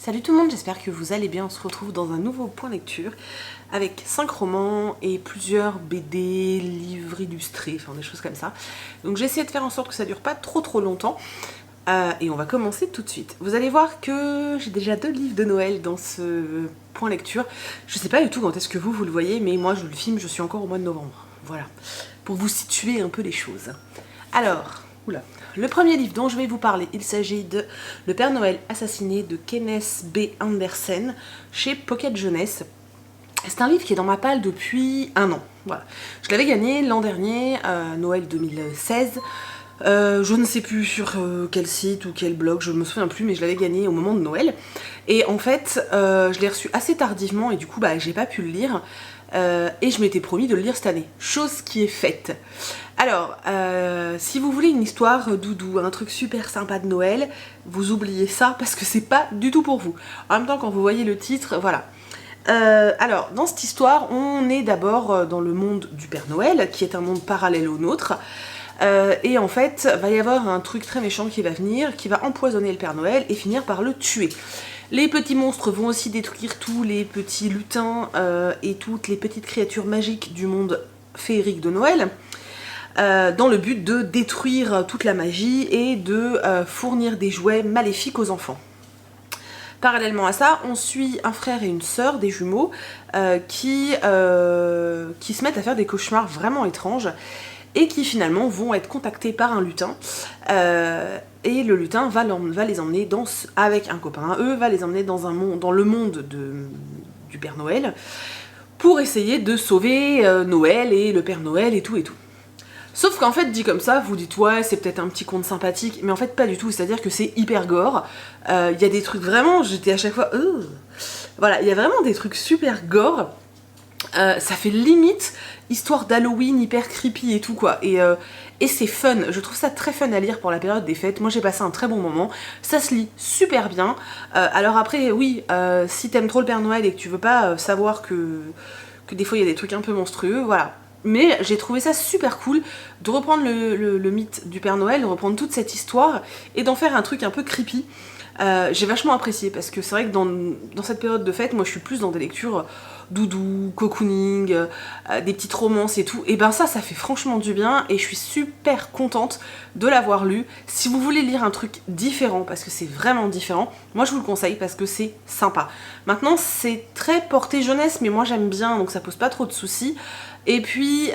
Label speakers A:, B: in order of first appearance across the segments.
A: Salut tout le monde, j'espère que vous allez bien. On se retrouve dans un nouveau point lecture avec 5 romans et plusieurs BD, livres illustrés, enfin des choses comme ça. Donc j'ai essayé de faire en sorte que ça dure pas trop longtemps. Et on va commencer tout de suite. Vous allez voir que j'ai déjà 2 livres de Noël dans ce point lecture. Je sais pas du tout quand est-ce que vous le voyez, mais moi je le filme, je suis encore au mois de novembre. Voilà, pour vous situer un peu les choses. Alors, le premier livre dont je vais vous parler, il s'agit de Le Père Noël assassiné de Kenneth B. Andersen chez Pocket Jeunesse. C'est un livre qui est dans ma palle depuis 1 an. Voilà. Je l'avais gagné l'an dernier, Noël 2016. Je ne sais plus sur quel site ou quel blog, je me souviens plus, mais je l'avais gagné au moment de Noël. Et en fait, je l'ai reçu assez tardivement et du coup, j'ai pas pu le lire. Et je m'étais promis de le lire cette année. Chose qui est faite. Alors, si vous voulez une histoire doudou, un truc super sympa de Noël, vous oubliez ça parce que c'est pas du tout pour vous. En même temps, quand vous voyez le titre, voilà. Alors, dans cette histoire, on est d'abord dans le monde du Père Noël, qui est un monde parallèle au nôtre. Et en fait, va y avoir un truc très méchant qui va venir, qui va empoisonner le Père Noël et finir par le tuer. Les petits monstres vont aussi détruire tous les petits lutins et toutes les petites créatures magiques du monde féerique de Noël, dans le but de détruire toute la magie et de fournir des jouets maléfiques aux enfants. Parallèlement à ça, on suit un frère et une sœur, des jumeaux, qui se mettent à faire des cauchemars vraiment étranges et qui finalement vont être contactés par un lutin. Et le lutin va les emmener avec un copain à eux, va les emmener dans le monde du Père Noël pour essayer de sauver Noël et le Père Noël et tout et tout. Sauf qu'en fait, dit comme ça, vous dites ouais, c'est peut-être un petit conte sympathique, mais en fait pas du tout, c'est-à-dire que c'est hyper gore. Y a des trucs vraiment, j'étais à chaque fois... Voilà, il y a vraiment des trucs super gore. Ça fait limite histoire d'Halloween hyper creepy et tout quoi, et c'est fun, je trouve ça très fun à lire pour la période des fêtes. Moi j'ai passé un très bon moment, ça se lit super bien. Alors après oui, si t'aimes trop le Père Noël et que tu veux pas savoir que des fois il y a des trucs un peu monstrueux, voilà. Mais j'ai trouvé ça super cool de reprendre le mythe du Père Noël, de reprendre toute cette histoire et d'en faire un truc un peu creepy. J'ai vachement apprécié parce que c'est vrai que dans cette période de fête, moi je suis plus dans des lectures doudou, cocooning, des petites romances et tout, et ben ça fait franchement du bien et je suis super contente de l'avoir lu. Si vous voulez lire un truc différent, parce que c'est vraiment différent, moi je vous le conseille parce que c'est sympa. Maintenant c'est très porté jeunesse, mais moi j'aime bien, donc ça pose pas trop de soucis. Et puis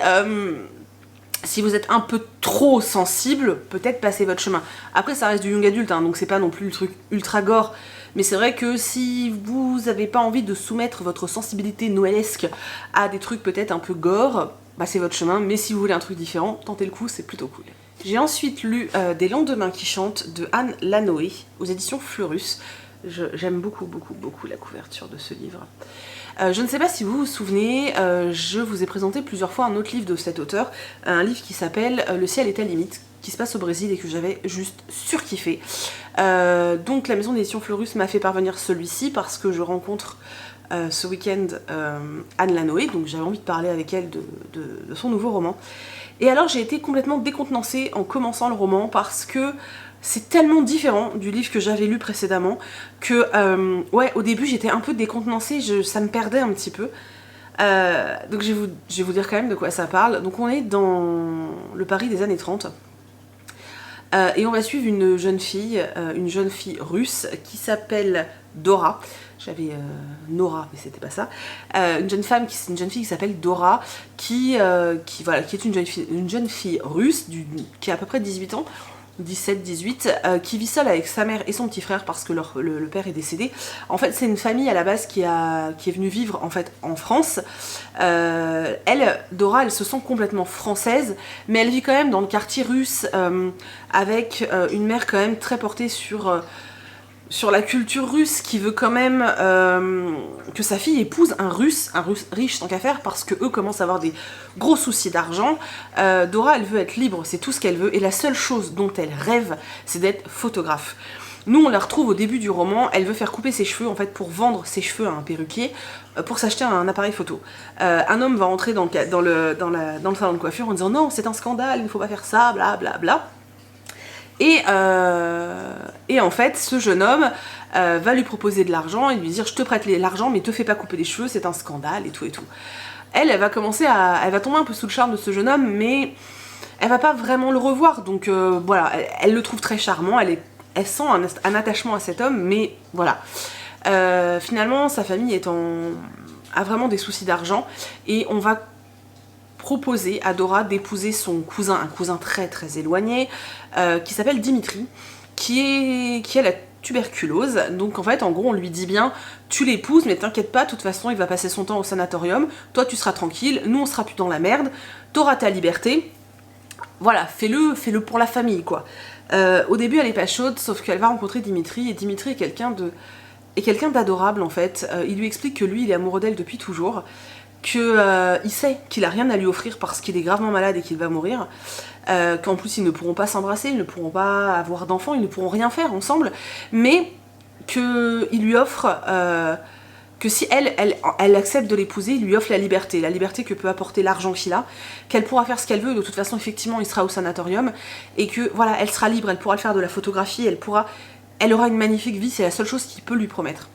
A: si vous êtes un peu trop sensible, peut-être passez votre chemin. Après ça reste du young adulte, hein, donc c'est pas non plus le truc ultra gore. Mais c'est vrai que si vous n'avez pas envie de soumettre votre sensibilité noëlesque à des trucs peut-être un peu gore, c'est votre chemin. Mais si vous voulez un truc différent, tentez le coup, c'est plutôt cool. J'ai ensuite lu Des lendemains qui chantent de Anne Lanoé aux éditions Fleurus. J'aime beaucoup la couverture de ce livre. Je ne sais pas si vous vous souvenez, je vous ai présenté plusieurs fois un autre livre de cet auteur, un livre qui s'appelle Le ciel est à limite, qui se passe au Brésil et que j'avais juste surkiffé. Donc la maison d'édition Fleurus m'a fait parvenir celui-ci parce que je rencontre ce week-end Anne Lanoé, donc j'avais envie de parler avec elle de son nouveau roman. Et alors j'ai été complètement décontenancée en commençant le roman parce que c'est tellement différent du livre que j'avais lu précédemment que ouais, au début j'étais un peu décontenancée, ça me perdait un petit peu. Donc je vais vous dire quand même de quoi ça parle. Donc on est dans le Paris des années 30. Et on va suivre une jeune fille russe qui s'appelle Dora. J'avais Nora, mais c'était pas ça. Une jeune fille qui s'appelle Dora, qui est une jeune fille russe qui a à peu près 18 ans. 17-18, qui vit seule avec sa mère et son petit frère parce que le père est décédé. En fait, c'est une famille à la base qui est venue vivre en fait en France. Dora, elle se sent complètement française, mais elle vit quand même dans le quartier russe avec une mère quand même très portée sur la culture russe, qui veut quand même que sa fille épouse un russe riche tant qu'à faire, parce que eux commencent à avoir des gros soucis d'argent. Dora, elle veut être libre, c'est tout ce qu'elle veut, et la seule chose dont elle rêve, c'est d'être photographe. Nous, on la retrouve au début du roman, elle veut faire couper ses cheveux, en fait, pour vendre ses cheveux à un perruquier, pour s'acheter un appareil photo. Un homme va entrer dans le salon de coiffure en disant « Non, c'est un scandale, il ne faut pas faire ça, bla bla bla ». Et en fait, ce jeune homme va lui proposer de l'argent et lui dire je te prête l'argent mais te fais pas couper les cheveux, c'est un scandale et tout et tout. Elle va elle va tomber un peu sous le charme de ce jeune homme, mais elle va pas vraiment le revoir, donc voilà, elle le trouve très charmant, elle sent un attachement à cet homme, mais voilà. Finalement, sa famille a vraiment des soucis d'argent, et on va proposer à Dora d'épouser son cousin, un cousin très très éloigné, qui s'appelle Dimitri, qui a la tuberculose. Donc en fait, en gros, on lui dit bien, tu l'épouses, mais t'inquiète pas, de toute façon, il va passer son temps au sanatorium, toi tu seras tranquille, nous on sera plus dans la merde, t'auras ta liberté, voilà, fais-le pour la famille, quoi. Au début, elle est pas chaude, sauf qu'elle va rencontrer Dimitri, et Dimitri est quelqu'un d'adorable, en fait. Il lui explique que lui, il est amoureux d'elle depuis toujours, qu'il sait qu'il a rien à lui offrir parce qu'il est gravement malade et qu'il va mourir, qu'en plus ils ne pourront pas s'embrasser, ils ne pourront pas avoir d'enfants, ils ne pourront rien faire ensemble, mais qu'il lui offre, que si elle accepte de l'épouser, il lui offre la liberté que peut apporter l'argent qu'il a, qu'elle pourra faire ce qu'elle veut, de toute façon effectivement il sera au sanatorium, et que voilà, elle sera libre, elle pourra faire de la photographie, elle aura une magnifique vie, c'est la seule chose qu'il peut lui promettre.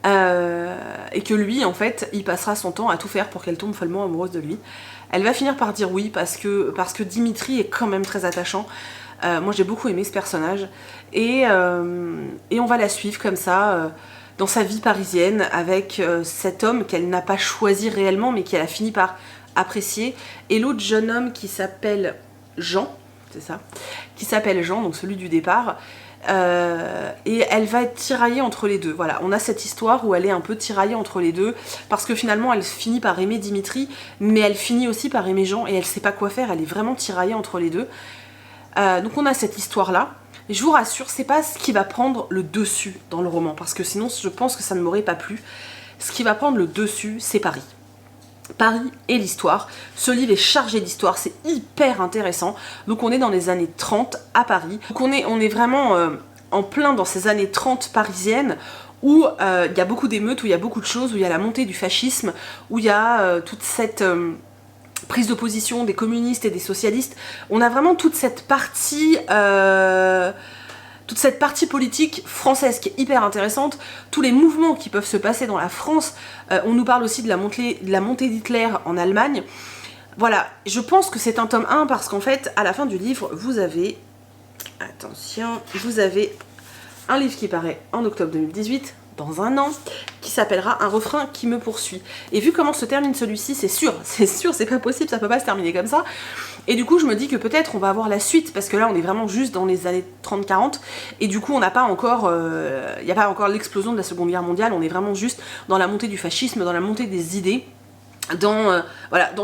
A: Et que lui, en fait, il passera son temps à tout faire pour qu'elle tombe follement amoureuse de lui. Elle va finir par dire oui, parce que Dimitri est quand même très attachant. Moi, j'ai beaucoup aimé ce personnage. Et on va la suivre comme ça, dans sa vie parisienne, avec cet homme qu'elle n'a pas choisi réellement, mais qu'elle a fini par apprécier. Et l'autre jeune homme qui s'appelle Jean, c'est ça, qui s'appelle Jean, donc celui du départ. Et elle va être tiraillée entre les deux. Voilà, on a cette histoire où elle est un peu tiraillée entre les deux, parce que finalement elle finit par aimer Dimitri, mais elle finit aussi par aimer Jean, et elle sait pas quoi faire, elle est vraiment tiraillée entre les deux. Donc on a cette histoire-là. Et je vous rassure, c'est pas ce qui va prendre le dessus dans le roman, parce que sinon je pense que ça ne m'aurait pas plu. Ce qui va prendre le dessus, c'est Paris. Paris et l'histoire. Ce livre est chargé d'histoire, c'est hyper intéressant. Donc on est dans les années 30 à Paris. Donc on est vraiment en plein dans ces années 30 parisiennes, où il y a beaucoup d'émeutes, où il y a beaucoup de choses, où il y a la montée du fascisme, où il y a toute cette prise de position des communistes et des socialistes. On a vraiment toute cette partie politique française qui est hyper intéressante, tous les mouvements qui peuvent se passer dans la France. On nous parle aussi de la montée d'Hitler en Allemagne. Voilà, je pense que c'est un tome 1 parce qu'en fait, à la fin du livre, vous avez un livre qui paraît en octobre 2018, dans un an, qui s'appellera Un refrain qui me poursuit. Et vu comment se termine celui-ci, c'est sûr, c'est pas possible, ça peut pas se terminer comme ça. Et du coup, je me dis que peut-être on va avoir la suite, parce que là, on est vraiment juste dans les années 30-40, et du coup, on n'a pas encore, il n'y a pas encore l'explosion de la Seconde Guerre mondiale, on est vraiment juste dans la montée du fascisme, dans la montée des idées, dans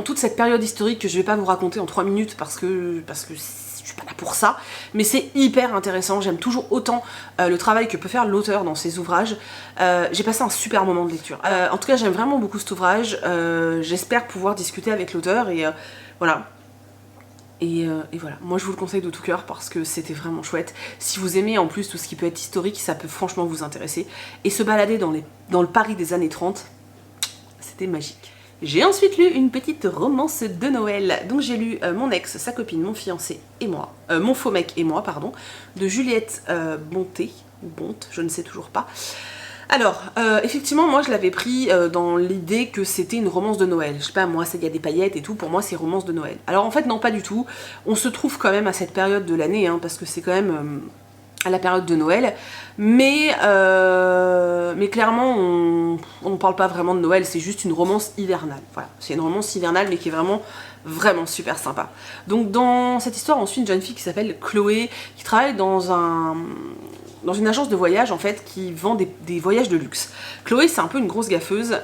A: toute cette période historique que je vais pas vous raconter en 3 minutes, parce que je suis pas là pour ça, mais c'est hyper intéressant, j'aime toujours autant le travail que peut faire l'auteur dans ses ouvrages. J'ai passé un super moment de lecture. En tout cas, j'aime vraiment beaucoup cet ouvrage, j'espère pouvoir discuter avec l'auteur, et voilà. Et voilà, moi je vous le conseille de tout cœur parce que c'était vraiment chouette. Si vous aimez en plus tout ce qui peut être historique, ça peut franchement vous intéresser. Et se balader dans le Paris des années 30, c'était magique. J'ai ensuite lu une petite romance de Noël. Donc j'ai lu Mon ex, sa copine, mon fiancé et moi, mon faux mec et moi, pardon, de Juliette Bonté, ou Bonte, je ne sais toujours pas. Alors, effectivement, moi je l'avais pris dans l'idée que c'était une romance de Noël. Je sais pas, moi, il y a des paillettes et tout, pour moi c'est romance de Noël. Alors en fait, non, pas du tout. On se trouve quand même à cette période de l'année, hein, parce que c'est quand même à la période de Noël. Mais clairement, on ne parle pas vraiment de Noël, c'est juste une romance hivernale. Voilà, c'est une romance hivernale, mais qui est vraiment super sympa. Donc dans cette histoire, on suit une jeune fille qui s'appelle Chloé, qui travaille dans une agence de voyage en fait qui vend des voyages de luxe. Chloé, c'est un peu une grosse gaffeuse,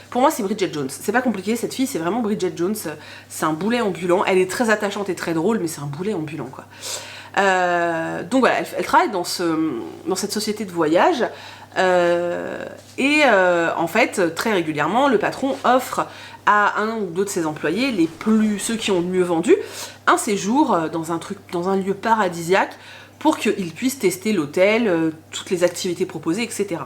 A: pour moi c'est Bridget Jones. C'est pas compliqué, cette fille c'est vraiment Bridget Jones, c'est un boulet ambulant, elle est très attachante et très drôle, mais c'est un boulet ambulant quoi. Donc voilà, elle travaille dans cette société de voyage, en fait très régulièrement le patron offre à un ou deux de ses employés, ceux qui ont le mieux vendu, un séjour dans un lieu paradisiaque pour qu'ils puissent tester l'hôtel, toutes les activités proposées, etc.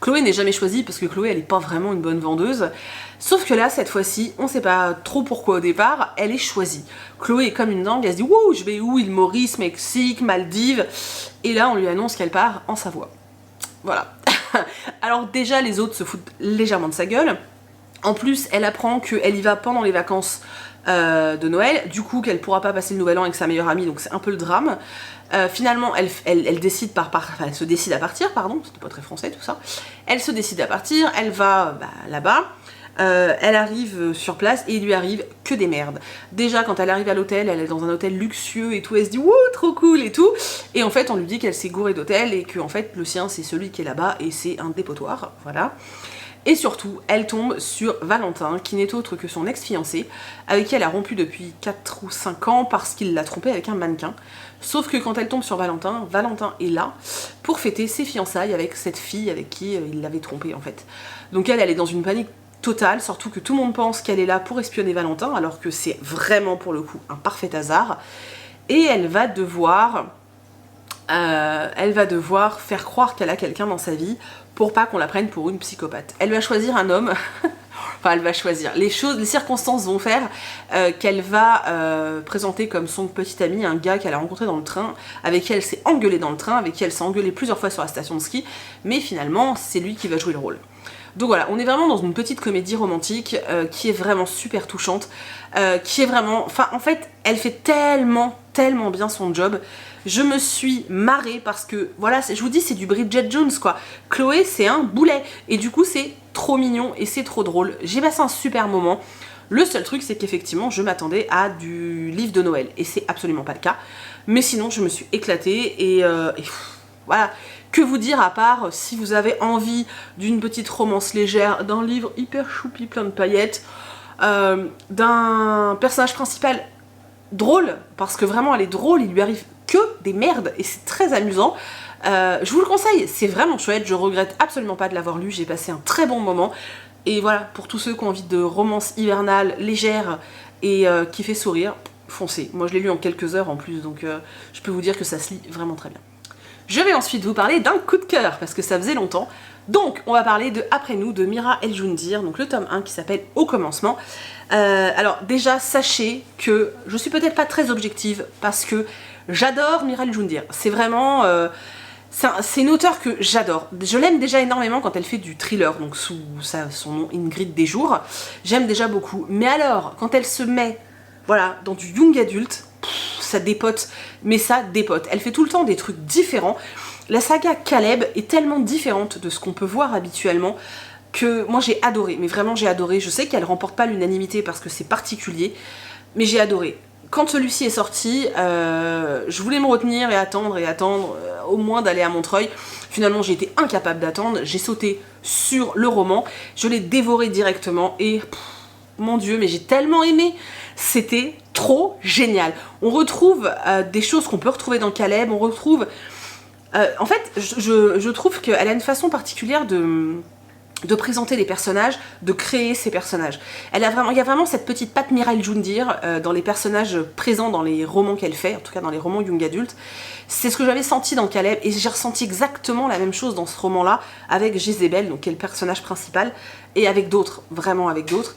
A: Chloé n'est jamais choisie parce que Chloé elle n'est pas vraiment une bonne vendeuse, sauf que là cette fois-ci, on sait pas trop pourquoi au départ, elle est choisie. Chloé est comme une dingue, elle se dit wouh, je vais où? Île Maurice, Mexique, Maldives, et là on lui annonce qu'elle part en Savoie. Voilà. Alors déjà les autres se foutent légèrement de sa gueule. En plus, elle apprend qu'elle y va pendant les vacances de Noël, du coup qu'elle pourra pas passer le nouvel an avec sa meilleure amie, donc c'est un peu le drame. Finalement, elle se décide à partir, pardon, c'était pas très français tout ça. Elle se décide à partir, elle va là-bas, elle arrive sur place et il lui arrive que des merdes. Déjà, quand elle arrive à l'hôtel, elle est dans un hôtel luxueux et tout, elle se dit wouh, trop cool et tout. Et en fait, on lui dit qu'elle s'est gourée d'hôtel et que en fait, le sien c'est celui qui est là-bas et c'est un dépotoir, voilà. Et surtout, elle tombe sur Valentin, qui n'est autre que son ex-fiancé, avec qui elle a rompu depuis 4 ou 5 ans parce qu'il l'a trompée avec un mannequin. Sauf que quand elle tombe sur Valentin, Valentin est là pour fêter ses fiançailles avec cette fille avec qui il l'avait trompée en fait. Donc elle est dans une panique totale, surtout que tout le monde pense qu'elle est là pour espionner Valentin, alors que c'est vraiment pour le coup un parfait hasard. Et elle va devoir faire croire qu'elle a quelqu'un dans sa vie pour pas qu'on la prenne pour une psychopathe. Elle va choisir un homme, enfin elle va choisir, les circonstances vont faire qu'elle va présenter comme son petit ami un gars qu'elle a rencontré dans le train, avec qui elle s'est engueulée dans le train, avec qui elle s'est engueulée plusieurs fois sur la station de ski, mais finalement c'est lui qui va jouer le rôle. Donc voilà, on est vraiment dans une petite comédie romantique qui est vraiment super touchante, qui est vraiment... Enfin, en fait, elle fait tellement bien son job. Je me suis marrée parce que, voilà, je vous dis, c'est du Bridget Jones, quoi. Chloé, c'est un boulet. Et du coup, c'est trop mignon et c'est trop drôle. J'ai passé un super moment. Le seul truc, c'est qu'effectivement, je m'attendais à du livre de Noël. Et c'est absolument pas le cas. Mais sinon, je me suis éclatée et voilà. Que vous dire à part si vous avez envie d'une petite romance légère, d'un livre hyper choupi, plein de paillettes, d'un personnage principal drôle, parce que vraiment elle est drôle, il lui arrive que des merdes et c'est très amusant. Je vous le conseille, c'est vraiment chouette, je regrette absolument pas de l'avoir lu, j'ai passé un très bon moment. Et voilà, pour tous ceux qui ont envie de romance hivernale, légère et qui fait sourire, foncez. Moi je l'ai lu en quelques heures en plus, donc je peux vous dire que ça se lit vraiment très bien. Je vais ensuite vous parler d'un coup de cœur, parce que ça faisait longtemps. Donc, on va parler de Après nous, de Mira El Joundir, donc le tome 1 qui s'appelle Au commencement. Alors déjà, sachez que je suis peut-être pas très objective, parce que j'adore Mira El Joundir. C'est vraiment... c'est une auteure que j'adore. Je l'aime déjà énormément quand elle fait du thriller, donc sous son nom Ingrid Desjours. J'aime déjà beaucoup. Mais alors, quand elle se met, voilà, dans du young adulte... ça dépote, mais ça dépote. Elle fait tout le temps des trucs différents. La saga Caleb est tellement différente de ce qu'on peut voir habituellement que moi j'ai adoré, mais vraiment j'ai adoré. Je sais qu'elle remporte pas l'unanimité parce que c'est particulier, mais j'ai adoré. Quand celui-ci est sorti, je voulais me retenir et attendre, au moins d'aller à Montreuil. Finalement j'ai été incapable d'attendre, j'ai sauté sur le roman, je l'ai dévoré directement et... mon Dieu, mais j'ai tellement aimé. C'était trop génial. On retrouve des choses qu'on peut retrouver dans Caleb. On retrouve... en fait, je trouve qu'elle a une façon particulière de présenter les personnages, de créer ces personnages. Il y a vraiment cette petite patte Mira El Joundir dans les personnages présents dans les romans qu'elle fait, en tout cas dans les romans young adultes. C'est ce que j'avais senti dans Caleb, et j'ai ressenti exactement la même chose dans ce roman-là, avec Jézébel, donc qui est le personnage principal, et avec d'autres, vraiment avec d'autres.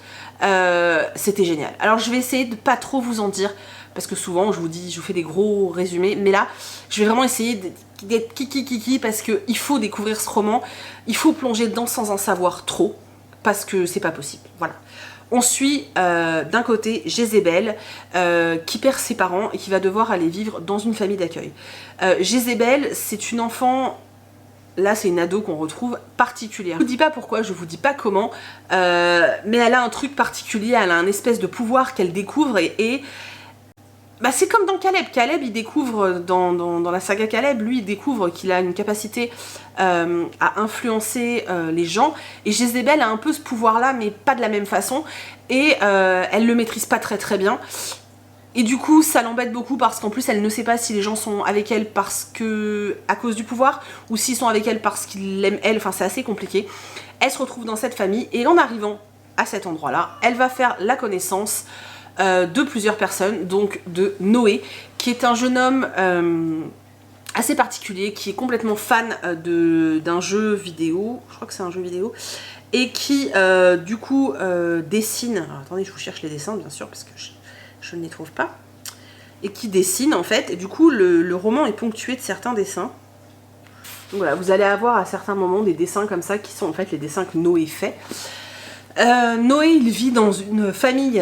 A: C'était génial. Alors je vais essayer de pas trop vous en dire, parce que souvent je vous fais des gros résumés, mais là je vais vraiment essayer d'être kiki parce qu'il faut découvrir ce roman, il faut plonger dedans sans en savoir trop, parce que c'est pas possible, voilà. On suit d'un côté Jézébel qui perd ses parents et qui va devoir aller vivre dans une famille d'accueil. Jézébel, c'est une enfant... Là, c'est une ado qu'on retrouve particulière. Je vous dis pas pourquoi, je vous dis pas comment, mais elle a un truc particulier, elle a un espèce de pouvoir qu'elle découvre et bah, c'est comme dans Caleb. Caleb, il découvre, dans la saga Caleb, lui, il découvre qu'il a une capacité à influencer les gens, et Jézébel a un peu ce pouvoir-là, mais pas de la même façon, et elle le maîtrise pas très bien. Et du coup, ça l'embête beaucoup parce qu'en plus, elle ne sait pas si les gens sont avec elle à cause du pouvoir ou s'ils sont avec elle parce qu'ils l'aiment elle. Enfin, c'est assez compliqué. Elle se retrouve dans cette famille et en arrivant à cet endroit-là, elle va faire la connaissance de plusieurs personnes, donc de Noé, qui est un jeune homme assez particulier, qui est complètement fan d'un jeu vidéo, je crois que c'est un jeu vidéo, et qui du coup dessine, alors, attendez, je vous cherche les dessins bien sûr, parce que je ne les trouve pas, et qui dessine en fait, et du coup le roman est ponctué de certains dessins. Donc voilà, vous allez avoir à certains moments des dessins comme ça, qui sont en fait les dessins que Noé fait. Noé, il vit dans une famille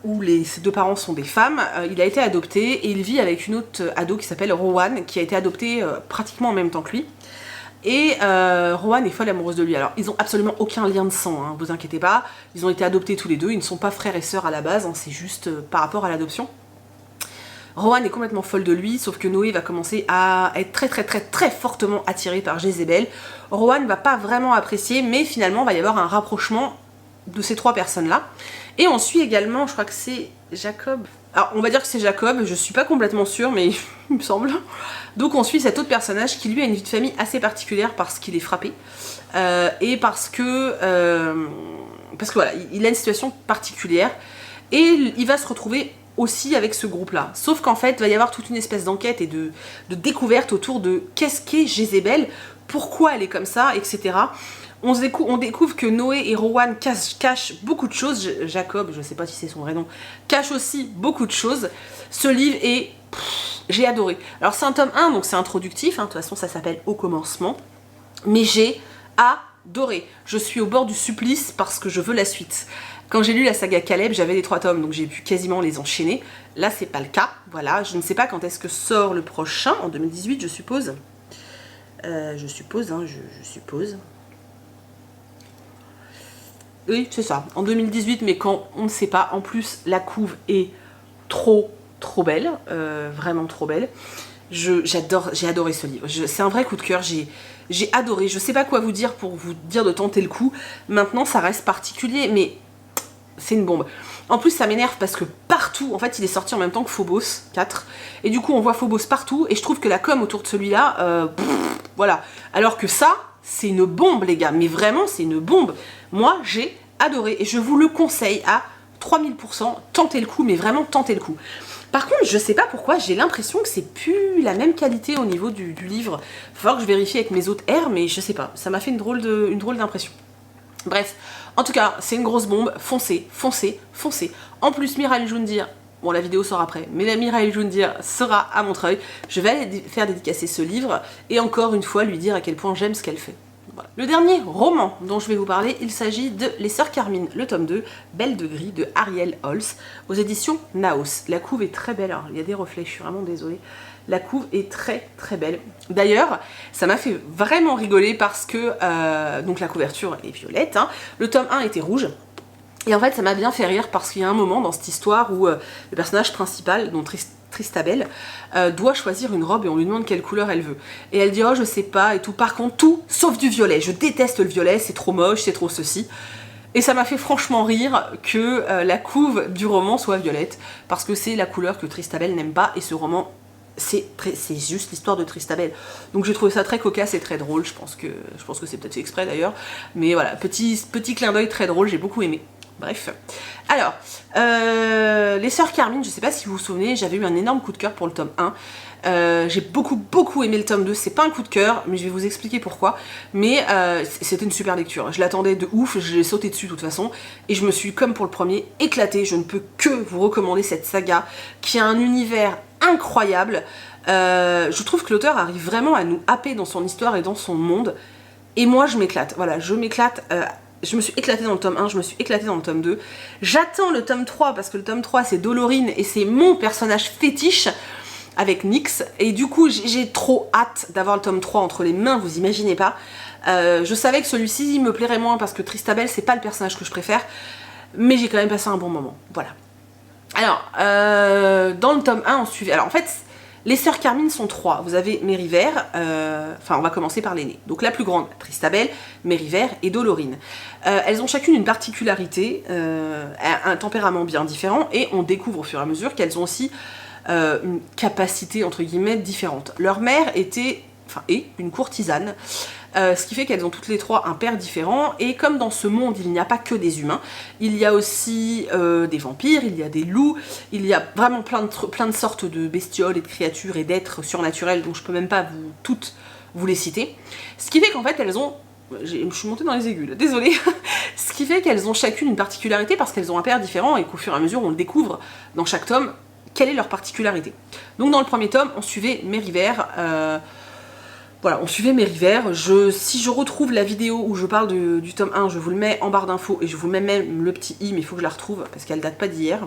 A: où ses deux parents sont des femmes. Il a été adopté et il vit avec une autre ado qui s'appelle Rowan, qui a été adoptée pratiquement en même temps que lui. Et Rowan est folle amoureuse de lui. Alors, ils ont absolument aucun lien de sang, hein, vous inquiétez pas. Ils ont été adoptés tous les deux, ils ne sont pas frères et sœurs à la base, hein, c'est juste par rapport à l'adoption. Rowan est complètement folle de lui, sauf que Noé va commencer à être très fortement attiré par Jézabel. Rowan va pas vraiment apprécier, mais finalement, il va y avoir un rapprochement de ces trois personnes-là. Et on suit également, je crois que c'est Jacob. Alors, on va dire que c'est Jacob, je suis pas complètement sûre, mais il me semble. Donc, on suit cet autre personnage qui, lui, a une vie de famille assez particulière parce qu'il est frappé. Et parce que voilà, il a une situation particulière. Et il va se retrouver aussi avec ce groupe-là. Sauf qu'en fait, il va y avoir toute une espèce d'enquête et de découverte autour de qu'est-ce qu'est Jézabel, pourquoi elle est comme ça, etc. On découvre que Noé et Rowan cachent beaucoup de choses. Jacob, je ne sais pas si c'est son vrai nom, cache aussi beaucoup de choses. Ce livre est... j'ai adoré. Alors c'est un tome 1, donc c'est introductif, hein, de toute façon ça s'appelle Au commencement. Mais j'ai adoré. Je suis au bord du supplice parce que je veux la suite. Quand j'ai lu la saga Caleb, j'avais les 3 tomes, donc j'ai pu quasiment les enchaîner. Là, c'est pas le cas. Voilà, je ne sais pas quand est-ce que sort le prochain, en 2018, je suppose. Je suppose. Oui, c'est ça, en 2018, mais quand on ne sait pas. En plus, la couve est trop belle, vraiment trop belle. J'ai adoré ce livre. C'est un vrai coup de cœur. J'ai adoré. Je sais pas quoi vous dire pour vous dire de tenter le coup. Maintenant, ça reste particulier, mais c'est une bombe. En plus, ça m'énerve parce que partout, en fait, il est sorti en même temps que Phobos 4. Et du coup, on voit Phobos partout. Et je trouve que la com autour de celui-là, voilà. Alors que ça, c'est une bombe, les gars. Mais vraiment, c'est une bombe. Moi, j'ai adoré. Et je vous le conseille à 3000%. Tentez le coup, mais vraiment, tentez le coup. Par contre, je sais pas pourquoi, j'ai l'impression que c'est plus la même qualité au niveau du livre. Il va falloir que je vérifie avec mes autres R, mais je sais pas. Ça m'a fait une drôle d'impression. Bref, en tout cas, c'est une grosse bombe. Foncez, foncez, foncez. En plus, Mirail Joundir, bon, la vidéo sort après, mais la Mirail Joundir sera à Montreuil. Je vais aller faire dédicacer ce livre et encore une fois lui dire à quel point j'aime ce qu'elle fait. Voilà. Le dernier roman dont je vais vous parler, il s'agit de Les Sœurs Carmine, le tome 2, Belle de Gris, de Ariel Holz, aux éditions Naos. La couve est très belle, alors il y a des reflets, je suis vraiment désolée. La couve est très belle. D'ailleurs, ça m'a fait vraiment rigoler parce que, donc la couverture est violette, hein. Le tome 1 était rouge. Et en fait, ça m'a bien fait rire parce qu'il y a un moment dans cette histoire où le personnage principal, dont Tristabel, doit choisir une robe et on lui demande quelle couleur elle veut. Et elle dit « Oh, je sais pas » et tout. Par contre, tout sauf du violet. Je déteste le violet, c'est trop moche, c'est trop ceci. Et ça m'a fait franchement rire que la couve du roman soit violette parce que c'est la couleur que Tristabel n'aime pas et ce roman... c'est juste l'histoire de Tristabel. Donc j'ai trouvé ça très cocasse et très drôle. Je pense que c'est peut-être fait exprès d'ailleurs. Mais voilà, petit clin d'œil très drôle, j'ai beaucoup aimé. Bref. Alors, Les Sœurs Carmine, je sais pas si vous vous souvenez, j'avais eu un énorme coup de cœur pour le tome 1. J'ai beaucoup aimé le tome 2. C'est pas un coup de cœur, mais je vais vous expliquer pourquoi. Mais c'était une super lecture. Je l'attendais de ouf, je l'ai sauté dessus de toute façon. Et je me suis, comme pour le premier, éclatée. Je ne peux que vous recommander cette saga qui a un univers incroyable. Je trouve que l'auteur arrive vraiment à nous happer dans son histoire et dans son monde. Et moi, je m'éclate. Voilà, je m'éclate. Je me suis éclatée dans le tome 1, je me suis éclatée dans le tome 2. J'attends le tome 3 parce que le tome 3 c'est Dolorine et c'est mon personnage fétiche avec Nyx. Et du coup j'ai trop hâte d'avoir le tome 3 entre les mains, vous imaginez pas. Je savais que celui-ci me plairait moins parce que Tristabel c'est pas le personnage que je préfère. Mais j'ai quand même passé un bon moment, voilà. Alors, dans le tome 1 on suivait... Alors en fait... Les Sœurs Carmine sont 3. Vous avez Mériver, enfin on va commencer par l'aînée. Donc la plus grande, Tristabel, Mériver et Dolorine. Elles ont chacune une particularité, un tempérament bien différent, et on découvre au fur et à mesure qu'elles ont aussi une capacité entre guillemets différente. Leur mère était une courtisane. Ce qui fait qu'elles ont toutes les trois un père différent, et comme dans ce monde il n'y a pas que des humains, il y a aussi des vampires, il y a des loups, il y a vraiment plein de sortes de bestioles et de créatures et d'êtres surnaturels dont je peux même pas toutes vous les citer. Ce qui fait qu'en fait elles ont... Je suis montée dans les aigus là, désolée. Ce qui fait qu'elles ont chacune une particularité parce qu'elles ont un père différent et qu'au fur et à mesure on le découvre dans chaque tome, quelle est leur particularité. Donc dans le premier tome, on suivait Mériver. Voilà, on suivait Mériver. Si je retrouve la vidéo où je parle du tome 1, je vous le mets en barre d'infos et je vous mets même le petit i, mais il faut que je la retrouve parce qu'elle date pas d'hier.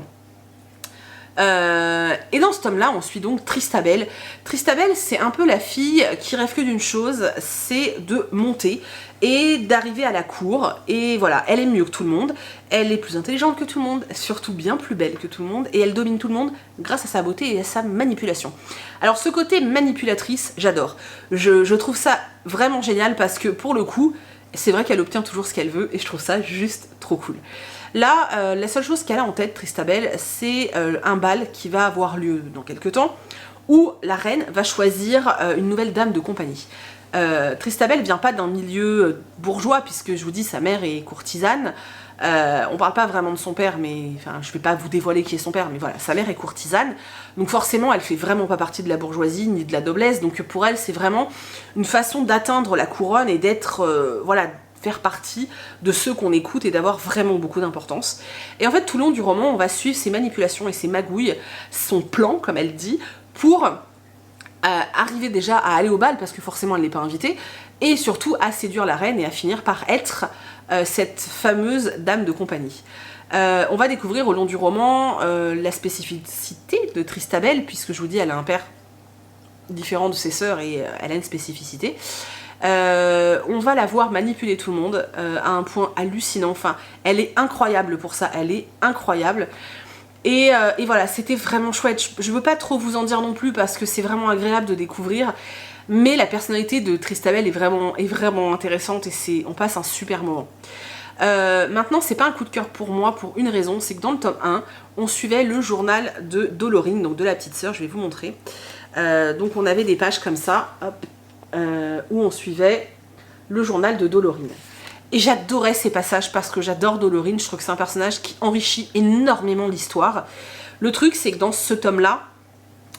A: Et dans ce tome-là, on suit donc Tristabel. Tristabel, c'est un peu la fille qui rêve que d'une chose, c'est de monter et d'arriver à la cour. Et voilà, elle est mieux que tout le monde, elle est plus intelligente que tout le monde, surtout bien plus belle que tout le monde, et elle domine tout le monde grâce à sa beauté et à sa manipulation. Alors ce côté manipulatrice, j'adore. Je trouve ça vraiment génial parce que pour le coup, c'est vrai qu'elle obtient toujours ce qu'elle veut et je trouve ça juste trop cool. Là, la seule chose qu'elle a en tête, Tristabel, c'est un bal qui va avoir lieu dans quelques temps, où la reine va choisir une nouvelle dame de compagnie. Tristabel vient pas d'un milieu bourgeois, puisque je vous dis, sa mère est courtisane. On parle pas vraiment de son père, mais enfin, je vais pas vous dévoiler qui est son père, mais voilà, sa mère est courtisane, donc forcément elle fait vraiment pas partie de la bourgeoisie ni de la noblesse, donc pour elle c'est vraiment une façon d'atteindre la couronne et d'être, voilà, faire partie de ceux qu'on écoute et d'avoir vraiment beaucoup d'importance. Et en fait, tout le long du roman, on va suivre ses manipulations et ses magouilles, son plan, comme elle dit, pour arriver déjà à aller au bal, parce que forcément elle n'est pas invitée, et surtout à séduire la reine et à finir par être cette fameuse dame de compagnie. On va découvrir au long du roman la spécificité de Tristabel, puisque je vous dis, elle a un père différent de ses sœurs et elle a une spécificité. On va la voir manipuler tout le monde à un point hallucinant. Enfin, elle est incroyable pour ça, elle est incroyable. Et voilà, c'était vraiment chouette. Je veux pas trop vous en dire non plus parce que c'est vraiment agréable de découvrir. Mais la personnalité de Tristabel est vraiment intéressante et on passe un super moment. Maintenant, c'est pas un coup de cœur pour moi pour une raison, c'est que dans le tome 1, on suivait le journal de Dolorine, donc de la petite sœur, je vais vous montrer. Donc on avait des pages comme ça, hop. Où on suivait le journal de Dolorine. Et j'adorais ces passages parce que j'adore Dolorine, je trouve que c'est un personnage qui enrichit énormément l'histoire. Le truc, c'est que dans ce tome-là,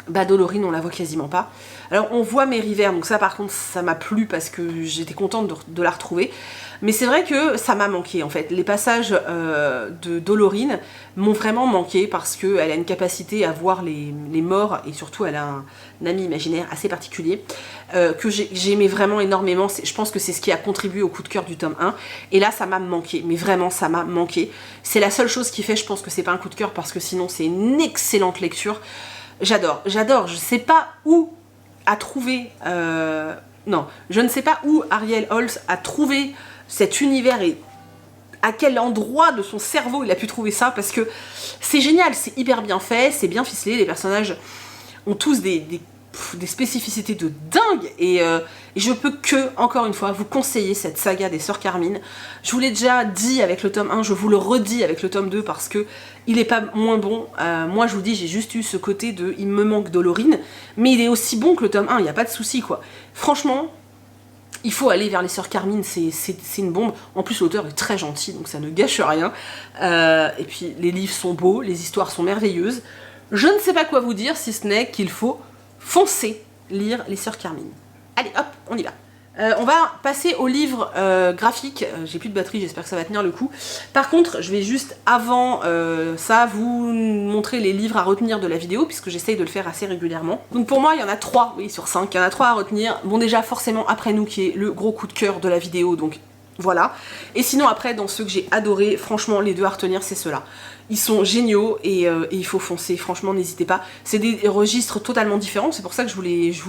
A: Dolorine, on la voit quasiment pas. Alors, on voit Mériver, donc ça, par contre, ça m'a plu parce que j'étais contente de la retrouver. Mais c'est vrai que ça m'a manqué, en fait. Les passages de Dolorine m'ont vraiment manqué parce qu'elle a une capacité à voir les morts et surtout, elle a un ami imaginaire assez particulier que j'aimais vraiment énormément. Je pense que c'est ce qui a contribué au coup de cœur du tome 1. Et là, ça m'a manqué, mais vraiment, ça m'a manqué. C'est la seule chose qui fait, je pense que c'est pas un coup de cœur parce que sinon, c'est une excellente lecture. J'adore, je sais pas où a trouvé... non, je ne sais pas où Ariel Holz a trouvé cet univers et à quel endroit de son cerveau il a pu trouver ça, parce que c'est génial, c'est hyper bien fait, c'est bien ficelé, les personnages ont tous des spécificités de dingue, et je peux que, encore une fois, vous conseiller cette saga des Sœurs Carmine. Je vous l'ai déjà dit avec le tome 1, je vous le redis avec le tome 2 parce que il est pas moins bon. Moi je vous dis, j'ai juste eu ce côté de il me manque Dolorine, mais il est aussi bon que le tome 1, il n'y a pas de souci quoi. Franchement, il faut aller vers les Sœurs Carmine, c'est une bombe. En plus l'auteur est très gentil, donc ça ne gâche rien. Et puis les livres sont beaux, les histoires sont merveilleuses. Je ne sais pas quoi vous dire si ce n'est qu'il faut foncer lire les Sœurs Carmine. Allez hop, on y va. On va passer au livre graphique. J'ai plus de batterie, j'espère que ça va tenir le coup. Par contre, je vais juste avant ça vous montrer les livres à retenir de la vidéo, puisque j'essaye de le faire assez régulièrement. Donc pour moi, il y en a 3, oui, sur 5, il y en a 3 à retenir. Bon, déjà, forcément, Après nous, qui est le gros coup de cœur de la vidéo, donc voilà. Et sinon, après, dans ceux que j'ai adorés, franchement, les 2 à retenir, c'est ceux-là. Ils sont géniaux et il faut foncer, franchement n'hésitez pas. C'est des registres totalement différents, c'est pour ça que je vous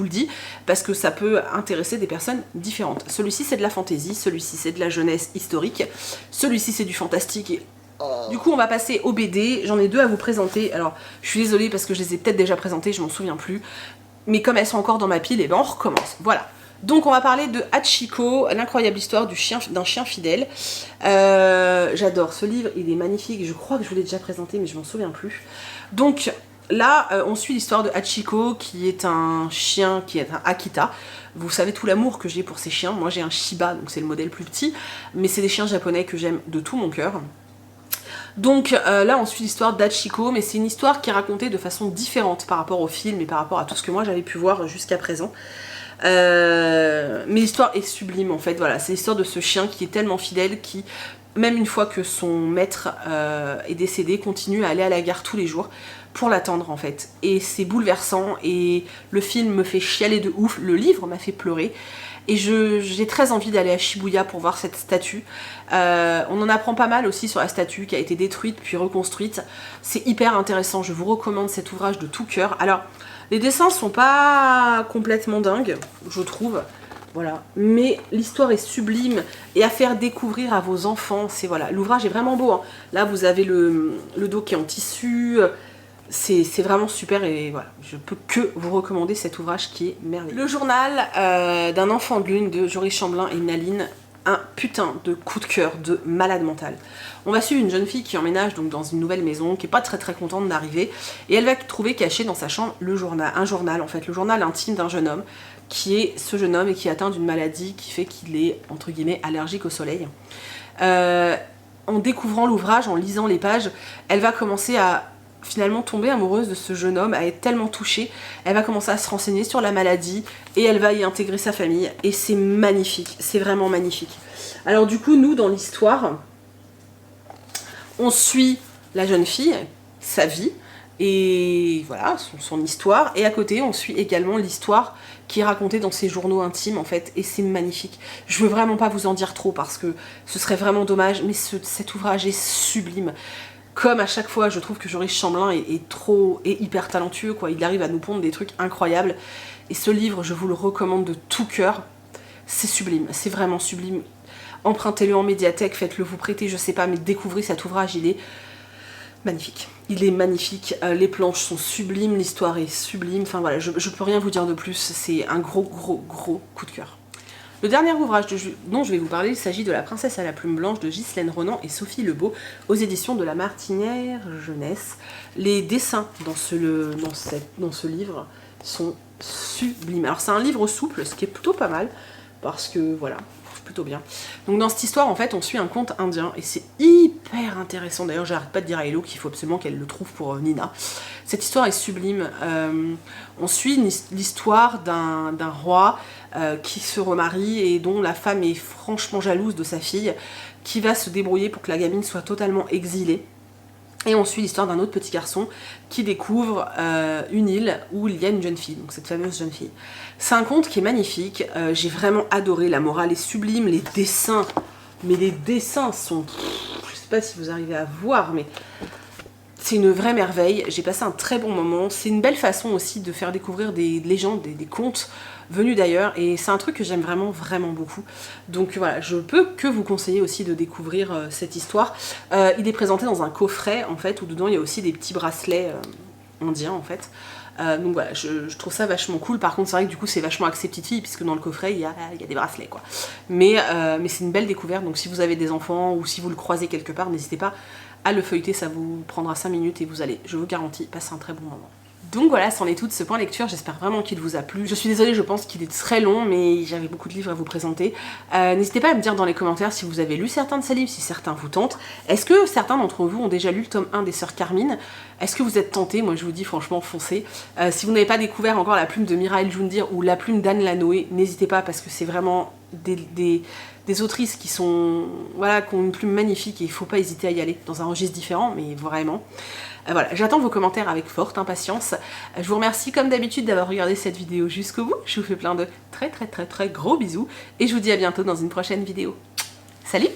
A: le dis, parce que ça peut intéresser des personnes différentes. Celui-ci c'est de la fantaisie, celui-ci c'est de la jeunesse historique, celui-ci c'est du fantastique et... Du coup on va passer au BD, j'en ai 2 à vous présenter. Alors je suis désolée parce que je les ai peut-être déjà présentés, je m'en souviens plus. Mais comme elles sont encore dans ma pile, et ben on recommence, voilà. Donc on va parler de Hachiko, l'incroyable histoire d'un chien fidèle. J'adore ce livre, il est magnifique, je crois que je vous l'ai déjà présenté mais je m'en souviens plus. Donc Là, on suit l'histoire de Hachiko, qui est un chien, qui est un Akita. Vous savez tout l'amour que j'ai pour ces chiens. Moi, j'ai un Shiba, donc c'est le modèle plus petit. Mais c'est des chiens japonais que j'aime de tout mon cœur. Donc là, on suit l'histoire d'Hachiko, mais c'est une histoire qui est racontée de façon différente par rapport au film et par rapport à tout ce que moi j'avais pu voir jusqu'à présent. Mais l'histoire est sublime, en fait. Voilà, c'est l'histoire de ce chien qui est tellement fidèle, qui, même une fois que son maître est décédé, continue à aller à la gare tous les jours pour l'attendre, en fait. Et c'est bouleversant, et le film me fait chialer de ouf, le livre m'a fait pleurer. Et j'ai très envie d'aller à Shibuya pour voir cette statue. On en apprend pas mal aussi sur la statue qui a été détruite puis reconstruite. C'est hyper intéressant, je vous recommande cet ouvrage de tout cœur. Alors, les dessins sont pas complètement dingues, je trouve. Voilà, mais l'histoire est sublime et à faire découvrir à vos enfants. C'est voilà, l'ouvrage est vraiment beau, hein. Là, vous avez le dos qui est en tissu. C'est vraiment super et voilà, je peux que vous recommander cet ouvrage qui est merveilleux. Le journal d'un enfant de lune de Joris Chamblin et Naline, un putain de coup de cœur de malade mental. On va suivre une jeune fille qui emménage donc dans une nouvelle maison, qui est pas très contente d'arriver, et elle va trouver caché dans sa chambre un journal en fait, le journal intime d'un jeune homme, qui est ce jeune homme et qui est atteint d'une maladie qui fait qu'il est entre guillemets allergique au soleil. En découvrant l'ouvrage, en lisant les pages, elle va commencer à finalement tomber amoureuse de ce jeune homme, à être tellement touchée, elle va commencer à se renseigner sur la maladie et elle va y intégrer sa famille et c'est magnifique, c'est vraiment magnifique. Alors du coup, nous dans l'histoire, on suit la jeune fille, sa vie et voilà, son histoire, et à côté on suit également l'histoire qui est racontée dans ses journaux intimes en fait, et c'est magnifique. Je veux vraiment pas vous en dire trop parce que ce serait vraiment dommage, mais cet ouvrage est sublime. Comme à chaque fois, je trouve que Joris Chamblin est hyper talentueux, quoi. Il arrive à nous pondre des trucs incroyables. Et ce livre, je vous le recommande de tout cœur. C'est sublime, c'est vraiment sublime. Empruntez-le en médiathèque, faites-le vous prêter, je sais pas, mais découvrez cet ouvrage, il est magnifique. Il est magnifique, les planches sont sublimes, l'histoire est sublime. Enfin voilà, je peux rien vous dire de plus, c'est un gros coup de cœur. Le dernier ouvrage dont je vais vous parler, il s'agit de La Princesse à la plume blanche de Ghislaine Ronan et Sophie Lebeau aux éditions de La Martinière Jeunesse. Les dessins dans ce livre sont sublimes. Alors c'est un livre souple, ce qui est plutôt pas mal, parce que voilà, c'est plutôt bien. Donc dans cette histoire, en fait, on suit un conte indien et c'est hyper intéressant. D'ailleurs, j'arrête pas de dire à Hello qu'il faut absolument qu'elle le trouve pour Nina. Cette histoire est sublime. On suit l'histoire d'un roi qui se remarie et dont la femme est franchement jalouse de sa fille, qui va se débrouiller pour que la gamine soit totalement exilée. Et on suit l'histoire d'un autre petit garçon qui découvre une île où il y a une jeune fille, donc cette fameuse jeune fille. C'est un conte qui est magnifique, j'ai vraiment adoré, la morale est sublime, les dessins, mais les dessins sont... je sais pas si vous arrivez à voir, mais... c'est une vraie merveille, j'ai passé un très bon moment, c'est une belle façon aussi de faire découvrir des légendes, des contes venus d'ailleurs, et c'est un truc que j'aime vraiment beaucoup. Donc voilà, je peux que vous conseiller aussi de découvrir cette histoire. Il est présenté dans un coffret en fait, où dedans il y a aussi des petits bracelets indiens en fait. Donc voilà, je trouve ça vachement cool. Par contre c'est vrai que du coup c'est vachement axé petite fille, puisque dans le coffret il y a des bracelets quoi. Mais c'est une belle découverte, donc si vous avez des enfants ou si vous le croisez quelque part, n'hésitez pas à le feuilleter, ça vous prendra 5 minutes et vous allez, je vous garantis, passer un très bon moment. Donc voilà, c'en est tout de ce point lecture, j'espère vraiment qu'il vous a plu. Je suis désolée, je pense qu'il est très long, mais j'avais beaucoup de livres à vous présenter. N'hésitez pas à me dire dans les commentaires si vous avez lu certains de ces livres, si certains vous tentent. Est-ce que certains d'entre vous ont déjà lu le tome 1 des Sœurs Carmine? Est-ce que vous êtes tentés? Moi je vous dis franchement, foncez. Si vous n'avez pas découvert encore La Plume de Mira El Joundir ou La Plume d'Anne Lanoé, n'hésitez pas parce que c'est vraiment des autrices qui sont, voilà, qui ont une plume magnifique et il ne faut pas hésiter à y aller dans un registre différent, mais vraiment. Voilà, j'attends vos commentaires avec forte impatience. Je vous remercie comme d'habitude d'avoir regardé cette vidéo jusqu'au bout. Je vous fais plein de très gros bisous et je vous dis à bientôt dans une prochaine vidéo. Salut!